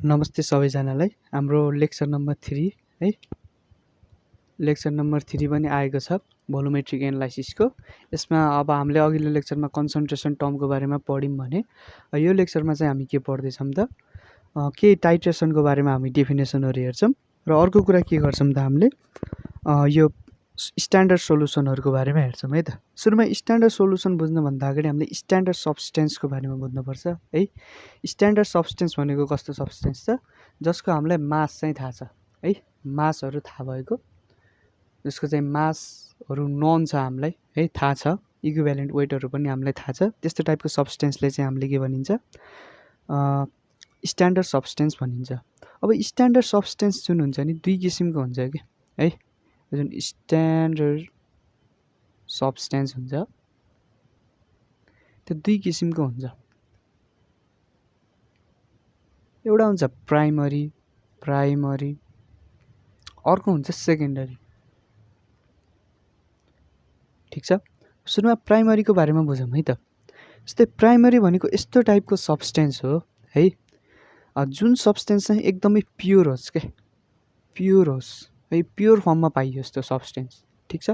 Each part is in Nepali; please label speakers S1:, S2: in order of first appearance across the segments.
S1: नमस्ते सबैजनालाई। हाम्रो लेक्चर नम्बर 3 है, लेक्चर नम्बर 3 पनि आएको छ भोलुमेट्रिक एनालाइसिसको। यसमा अब हामीले अघिल्लो लेक्चरमा कन्सन्ट्रेसन टर्मको बारेमा पढ्यौँ भने यो लेक्चरमा चाहिँ हामी के पढ्दैछौँ त, के टाइट्रेसनको बारेमा हामी डेफिनेसनहरू हेर्छौँ र अर्को कुरा के गर्छौँ त हामीले यो स्ट्यान्डर्ड सोलुसनहरूको बारेमा हेर्छौँ है त। सुरुमा स्ट्यान्डर्ड सोलुसन बुझ्नुभन्दा अगाडि हामीले स्ट्यान्डर्ड सब्सटेन्सको बारेमा बुझ्नुपर्छ है। स्ट्यान्डर्ड सब्सटेन्स भनेको कस्तो सब्सटेन्स छ जसको हामीलाई मास चाहिँ थाहा छ है, मासहरू थाहा भएको, जसको चाहिँ मासहरू नोन छ हामीलाई है, थाहा छ, इक्विभ्यालेन्ट वेटहरू पनि हामीलाई थाहा छ। त्यस्तो टाइपको सब्सटेन्सले चाहिँ हामीले के भनिन्छ, स्ट्यान्डर्ड सब्सटेन्स भनिन्छ। अब स्ट्यान्डर्ड सब्सटेन्स जुन हुन्छ नि दुई किसिमको हुन्छ कि है, जुन स्ट्यान्डर्ड सब्सटेन्स हुन्छ त्यो दुई किसिमको हुन्छ। एउटा हुन्छ प्राइमरी, अर्को हुन्छ सेकेन्डरी। ठिक छ, सुरुमा प्राइमरीको बारेमा बुझौँ है त। जस्तै प्राइमरी भनेको यस्तो टाइपको सब्सटेन्स हो है, जुन सब्सटेन्स चाहिँ एकदमै प्योर होस् क्या, प्योर होस् है, प्योर फर्ममा पाइयोस् त्यो सब्सटेन्स। ठिक छ,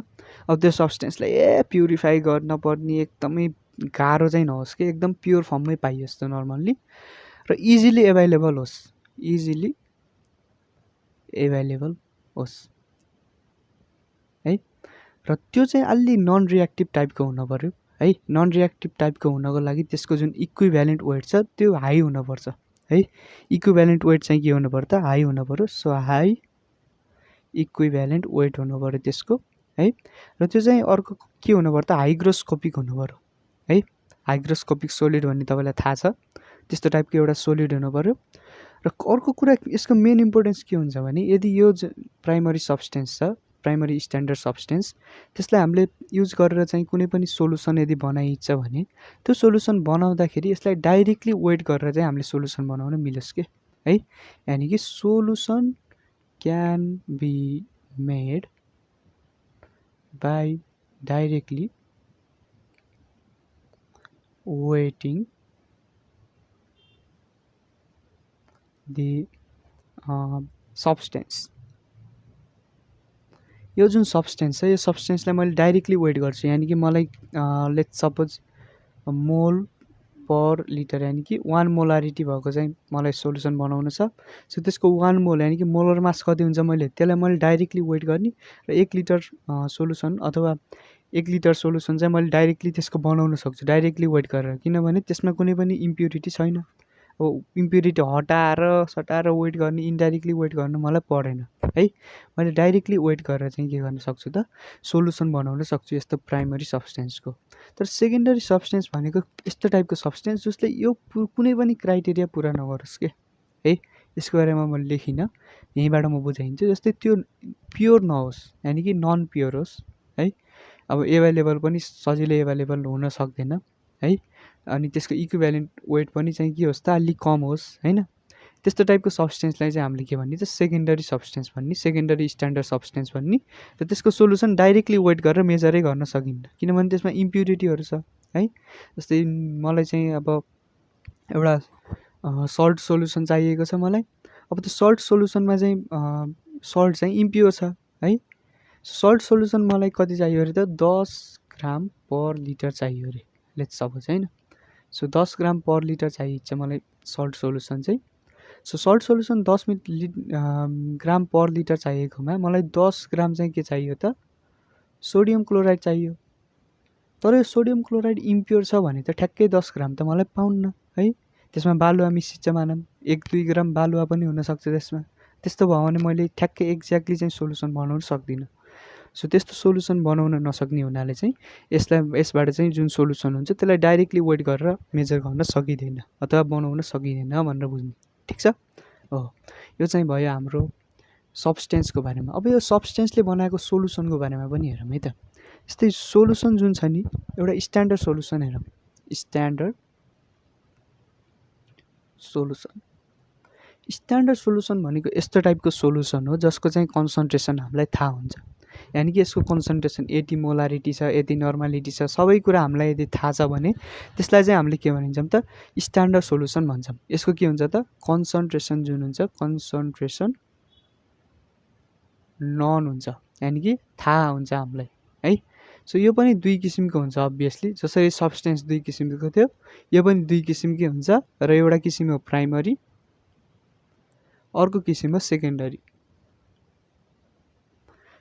S1: अब त्यो सब्सटेन्सलाई प्युरिफाई गर्न पर्ने एकदमै गाह्रो चाहिँ नहोस् कि, एकदम प्योर फर्ममै पाइयोस् त्यो नर्मल्ली, र इजिली एभाइलेबल होस्, इजिली एभाइलेबल होस् है। र त्यो चाहिँ अलि नन रियाक्टिभ टाइपको हुनु पऱ्यो है। नन रियाक्टिभ टाइपको हुनको लागि त्यसको जुन इक्विभ्यालेन्ट वेट छ त्यो हाई हुनुपर्छ है। इक्विभ्यालेन्ट वेट चाहिँ के हुनु पर्यो त, हाई हुनु पऱ्यो। सो हाई इक्विभ्यालेन्ट वेट हुनु पऱ्यो त्यसको है। र त्यो चाहिँ अर्को के हुनु पर्यो त, हाइग्रोस्कोपिक हुनु पऱ्यो है। हाइग्रोस्कोपिक सोलिड भन्ने तपाईँलाई थाहा छ, त्यस्तो टाइपको एउटा सोलिड हुनु पऱ्यो। र अर्को कुरा यसको मेन इम्पोर्टेन्स के हुन्छ भने, यदि यो प्राइमरी सब्सटेन्स छ, प्राइमरी स्ट्यान्डर्ड सब्सटेन्स, त्यसलाई हामीले युज गरेर चाहिँ कुनै पनि सोलुसन यदि बनाइन्छ भने त्यो सोलुसन बनाउँदाखेरि यसलाई डाइरेक्टली वेट गरेर चाहिँ हामीले सोलुसन बनाउन मिलोस् कि है। यानि कि solution can be made by directly weighting the substance। यो जुन सब्सटेन्स छ यो सब्सटेन्सलाई मैले डाइरेक्टली वेट गर्छु, यानि कि मलाई लेट्स सपोज मोल पर लिटर यानि कि 1 मोलारिटी भएको चाहिँ मलाई सोलुसन बनाउनु छ। सो त्यसको 1 मोल यानि कि मोलर मास कति हुन्छ त्यसलाई मैले डाइरेक्टली वेट गर्ने, र 1 लिटर सोलुसन अथवा 1 लिटर सोलुसन चाहिँ मैले डाइरेक्टली त्यसको बनाउन सक्छु डाइरेक्टली वेट गरेर, किनभने त्यसमा कुनै पनि इम्प्युरिटी छैन। अब इम्प्युरिटी हटाएर सटाएर वेट गर्ने, इन्डाइरेक्टली वेट गर्नु मलाई परेन है। मैले डाइरेक्टली वेट गरेर चाहिँ के गर्न सक्छु त, सोलुसन बनाउन सक्छु यस्तो प्राइमरी सब्सटेन्सको। तर सेकेन्डरी सब्सटेन्स भनेको यस्तो टाइपको सब्सटेन्स जसले यो कुनै पनि क्राइटेरिया पुरा नगरोस् के है। यसको बारेमा म लेखिनँ, यहीँबाट म बुझाइन्छु। जस्तै त्यो प्योर नहोस्, यानि कि नन प्योर होस् है। अब एभाइलेबल पनि सजिलै एभाइलेबल हुन सक्दैन है। अनि त्यसको इक्विभ्यालेन्ट वेट पनि चाहिँ के होस् त, अलिक कम होस् होइन। त्यस्तो टाइपको सब्सटेन्सलाई चाहिँ हामीले के भन्ने त, सेकेन्डरी सब्सटेन्स भन्ने, सेकेन्डरी स्ट्यान्डर्ड सब्सटेन्स भन्ने। र त्यसको सोलुसन डाइरेक्टली वेट गरेर मेजरै गर्न सकिन्न, किनभने त्यसमा इम्प्युरिटीहरू छ है। जस्तै मलाई चाहिँ अब एउटा सल्ट सोलुसन चाहिएको छ मलाई। अब त्यो सल्ट सोलुसनमा चाहिँ सल्ट चाहिँ इम्प्योर छ है। सल्ट सोलुसन मलाई कति चाहियो अरे त, 10 ग्राम पर लिटर चाहियो अरे, लेट्स सपोज होइन। सो 10 ग्राम पर लिटर चाहिन्छ मलाई सल्ट सोलुसन चाहिँ। सो सल्ट सोलुसन 10 ग्राम पर लिटर चाहिएकोमा मलाई 10 ग्राम चाहिँ के चाहियो त, सोडियम क्लोराइड चाहियो। तर यो सोडियम क्लोराइड इम्प्योर छ भने त ठ्याक्कै 10 ग्राम त मलाई पाउन्न है। त्यसमा बालुवा मिसिन्छ मानौँ, 1-2 ग्राम बालुवा पनि हुनसक्छ त्यसमा। त्यस्तो भयो भने मैले ठ्याक्कै एक्ज्याक्टली चाहिँ सोलुसन बनाउन सक्दिनँ। सो त्यस्तो सोलुसन बनाउन नसक्ने हुनाले चाहिँ यसबाट चाहिँ जुन सोलुसन हुन्छ त्यसलाई डाइरेक्टली वेट गरेर मेजर गर्न सकिँदैन अथवा बनाउन सकिँदैन भनेर बुझ्नु। ठिक छ हो, यो चाहिँ भयो हाम्रो सब्सटेन्सको बारेमा। अब यो सब्सटेन्सले बनाएको सोलुसनको बारेमा पनि हेरौँ है त। यस्तै सोलुसन जुन छ नि, एउटा स्ट्यान्डर्ड सोलुसन हेरौँ। स्ट्यान्डर्ड सोलुसन, स्ट्यान्डर्ड सोलुसन भनेको यस्तो टाइपको सोलुसन हो जसको चाहिँ कन्सन्ट्रेसन हामीलाई थाहा हुन्छ। यानि कि यसको कन्सन्ट्रेसन यति मोलारिटी छ, यति नर्मालिटी छ, सबै कुरा हामीलाई यदि थाहा छ भने त्यसलाई चाहिँ हामीले के भनिन्छौँ त स्ट्यान्डर्ड सोलुसन भन्छौँ। यसको के हुन्छ त कन्सन्ट्रेसन जुन हुन्छ कन्सन्ट्रेसन नन हुन्छ, यानि कि थाहा हुन्छ हामीलाई है। सो यो पनि दुई किसिमको हुन्छ अभियसली, जसरी सब्सटेन्स दुई किसिमको थियो यो पनि दुई किसिमकै हुन्छ र एउटा किसिम हो प्राइमरी, अर्को किसिम हो सेकेन्डरी।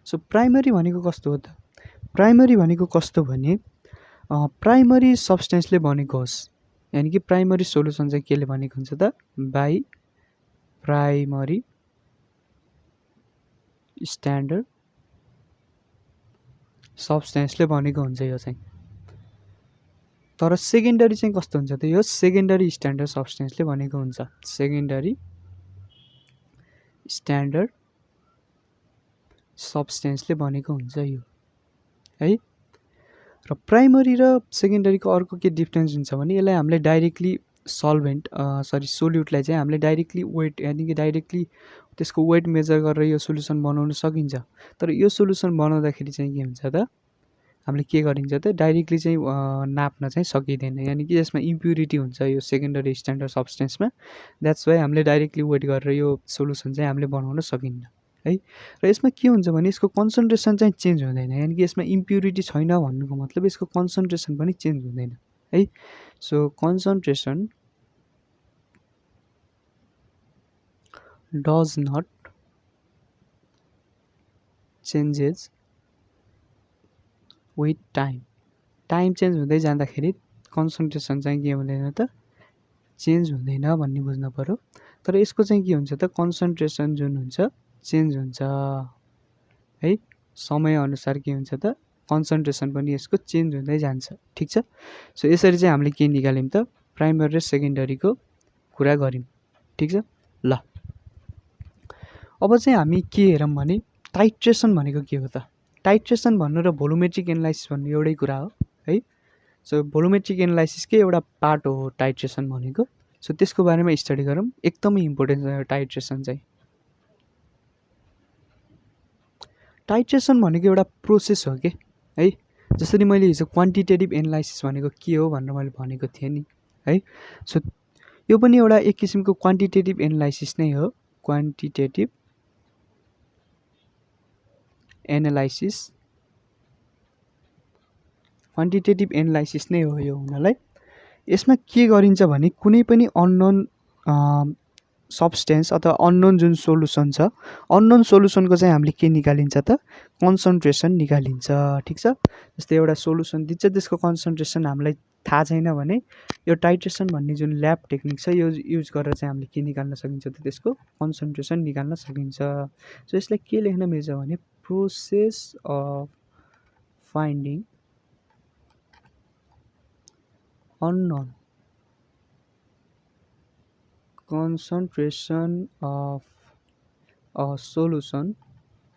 S1: सो प्राइमरी भनेको कस्तो हो त? प्राइमरी भनेको कस्तो भने प्राइमरी सब्सटेन्सले बनेको होस्, यानि कि प्राइमरी सोलुसन चाहिँ केले बनेको हुन्छ त बाई प्राइमरी स्ट्यान्डर्ड सब्सटेन्सले बनेको हुन्छ यो चाहिँ। तर सेकेन्डरी चाहिँ कस्तो हुन्छ त? यो सेकेन्डरी स्ट्यान्डर्ड सब्सटेन्सले बनेको हुन्छ, सेकेन्डरी स्ट्यान्डर्ड सब्सटेन्सले बनेको हुन्छ यो है। र प्राइमरी र सेकेन्डरीको अर्को के डिफ्रेन्स हुन्छ भने यसलाई हामीले डाइरेक्टली सोल्युटलाई चाहिँ हामीले डाइरेक्टली वेट यानि कि डाइरेक्टली त्यसको वेट मेजर गरेर यो सोलुसन बनाउन सकिन्छ। तर यो सोलुसन बनाउँदाखेरि चाहिँ के हुन्छ त हामीले के गरिन्छ त डाइरेक्टली चाहिँ नाप्न चाहिँ सकिँदैन, यानि कि यसमा इम्प्युरिटी हुन्छ यो सेकेन्डरी स्ट्यान्डर्ड सब्सटेन्समा। द्याट्स वाइ हामीले डाइरेक्टली वेट गरेर यो सोलुसन चाहिँ हामीले बनाउन सकिन्न है। र यसमा के हुन्छ भने यसको कन्सन्ट्रेसन चाहिँ चेन्ज हुँदैन, यानि कि यसमा इम्प्युरिटी छैन भन्नुको मतलब यसको कन्सन्ट्रेसन पनि चेन्ज हुँदैन है। So concentration does not changes with time. Time change हुँदै जाँदाखेरि कन्सन्ट्रेसन चाहिँ के हुँदैन त चेन्ज हुँदैन भन्ने बुझ्नु पर्यो। तर यसको चाहिँ के हुन्छ त कन्सन्ट्रेसन जुन हुन्छ चेन्ज हुन्छ है, समयअनुसार के हुन्छ त कन्सन्ट्रेसन पनि यसको चेन्ज हुँदै जान्छ, ठिक छ। सो यसरी चाहिँ हामीले के निकाल्यौँ त प्राइमरी र सेकेन्डरीको कुरा गऱ्यौँ, ठिक छ। ल अब चाहिँ हामी के हेरौँ भने टाइट्रेसन भनेको के हो त? टाइट्रेसन भन्नु र भोलुमेट्रिक एनालाइसिस भन्नु एउटै कुरा हो है। सो भोलुमेट्रिक एनालाइसिसकै एउटा पार्ट हो टाइट्रेसन भनेको। सो त्यसको बारेमा स्टडी गरौँ, एकदमै इम्पोर्टेन्ट छ टाइट्रेसन चाहिँ। टाइट्रेसन भनेको एउटा प्रोसेस हो कि है, जसरी मैले हिजो क्वान्टिटेटिभ एनालाइसिस भनेको के हो भनेर मैले भनेको थिएँ नि है। सो यो पनि एउटा एक किसिमको क्वान्टिटेटिभ एनालाइसिस नै हो, क्वान्टिटेटिभ एनालाइसिस, क्वान्टिटेटिभ एनालाइसिस नै हो यो हुनलाई। यसमा के गरिन्छ भने कुनै पनि अननोन सब्सटेन्स अथवा अननोन जुन सोलुसन छ, अननोन सोलुसनको चाहिँ हामीले के निकालिन्छ त कन्सन्ट्रेसन निकालिन्छ, ठिक छ। जस्तै एउटा सोलुसन दिन्छ त्यसको कन्सन्ट्रेसन हामीलाई थाहा छैन भने यो टाइट्रेसन भन्ने जुन ल्याब टेक्निक छ यो युज गरेर चाहिँ हामीले के निकाल्न सकिन्छ त त्यसको कन्सन्ट्रेसन निकाल्न सकिन्छ। सो यसलाई के लेख्न मिल्छ भने process of finding unknown concentration of a solution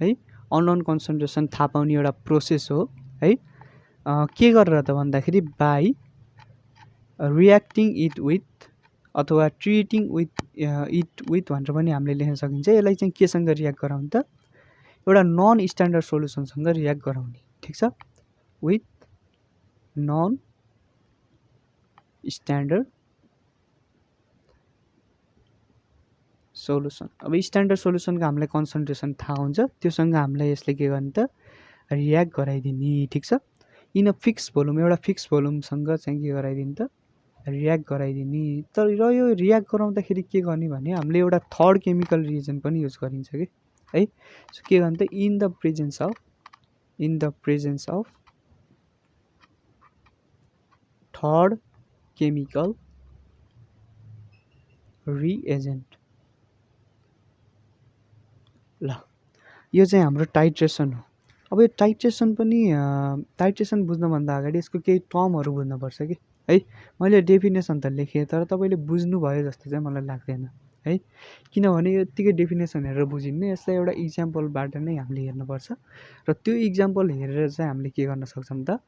S1: है। अननोन कन्सन्ट्रेसन थाहा पाउने एउटा प्रोसेस हो है। के गरेर त भन्दाखेरि बाई रियाक्टिङ इट विथ अथवा ट्रिटिङ विथ इट विथ भनेर पनि हामीले लेख्न सकिन्छ। यसलाई चाहिँ केसँग रियाक्ट गराउने त एउटा नन स्ट्यान्डर्ड सोलुसनसँग रियाक्ट गराउने, ठिक छ, विथ नन स्ट्यान्डर्ड सोलुसन। अब स्ट्यान्डर्ड सोलुसनको हामीलाई कन्सन्ट्रेसन थाहा हुन्छ, त्योसँग हामीलाई यसले के गर्ने त रियाक्ट गराइदिने, ठिक छ। इन अ फिक्स भोल्युम, एउटा फिक्स भोल्युमसँग चाहिँ के गराइदिने त रियाक्ट गराइदिने। तर यो रियाक्ट गराउँदाखेरि के गर्ने भने हामीले एउटा थर्ड केमिकल रिएजेन्ट पनि युज गरिन्छ कि है। सो के गर्ने त in the presence of third chemical reagent. ल यो चाहिँ हाम्रो टाइट्रेसन हो। अब यो टाइट्रेसन पनि टाइट्रेसन बुझ्नुभन्दा अगाडि यसको केही टर्महरू बुझ्नुपर्छ कि है। मैले डेफिनेसन त लेखेँ तर तपाईँले बुझ्नुभयो जस्तो चाहिँ मलाई लाग्दैन है, किनभने यत्तिकै डेफिनेसन हेरेर बुझिन्न, यसलाई एउटा इक्जाम्पलबाट नै हामीले हेर्नुपर्छ र त्यो इक्जाम्पल हेरेर चाहिँ हामीले के गर्न सक्छौँ त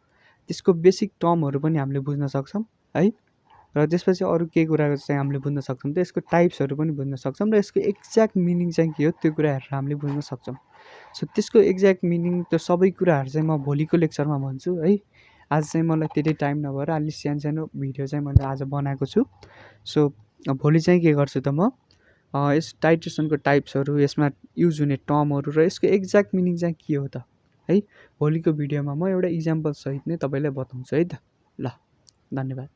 S1: त्यसको बेसिक टर्महरू पनि हामीले बुझ्न सक्छौँ है। र त्यसपछि अरू केही कुराहरू चाहिँ हामीले बुझ्न सक्छौँ त यसको टाइप्सहरू पनि बुझ्न सक्छौँ र यसको एक्ज्याक्ट मिनिङ चाहिँ के हो त्यो कुरा हेरेर हामीले बुझ्न सक्छौँ। सो त्यसको एक्ज्याक्ट मिनिङ त्यो सबै कुराहरू चाहिँ म भोलिको लेक्चरमा भन्छु है। आज चाहिँ मलाई त्यति टाइम नभएर अलि सानो भिडियो चाहिँ मैले आज बनाएको छु। सो भोलि चाहिँ के गर्छु त म यस टाइट्रेसनको टाइप्सहरू, यसमा युज हुने टर्महरू र यसको एक्ज्याक्ट मिनिङ चाहिँ के हो त है, भोलिको भिडियोमा म एउटा इक्जाम्पल सहित नै तपाईँलाई बताउँछु है त। ल, धन्यवाद।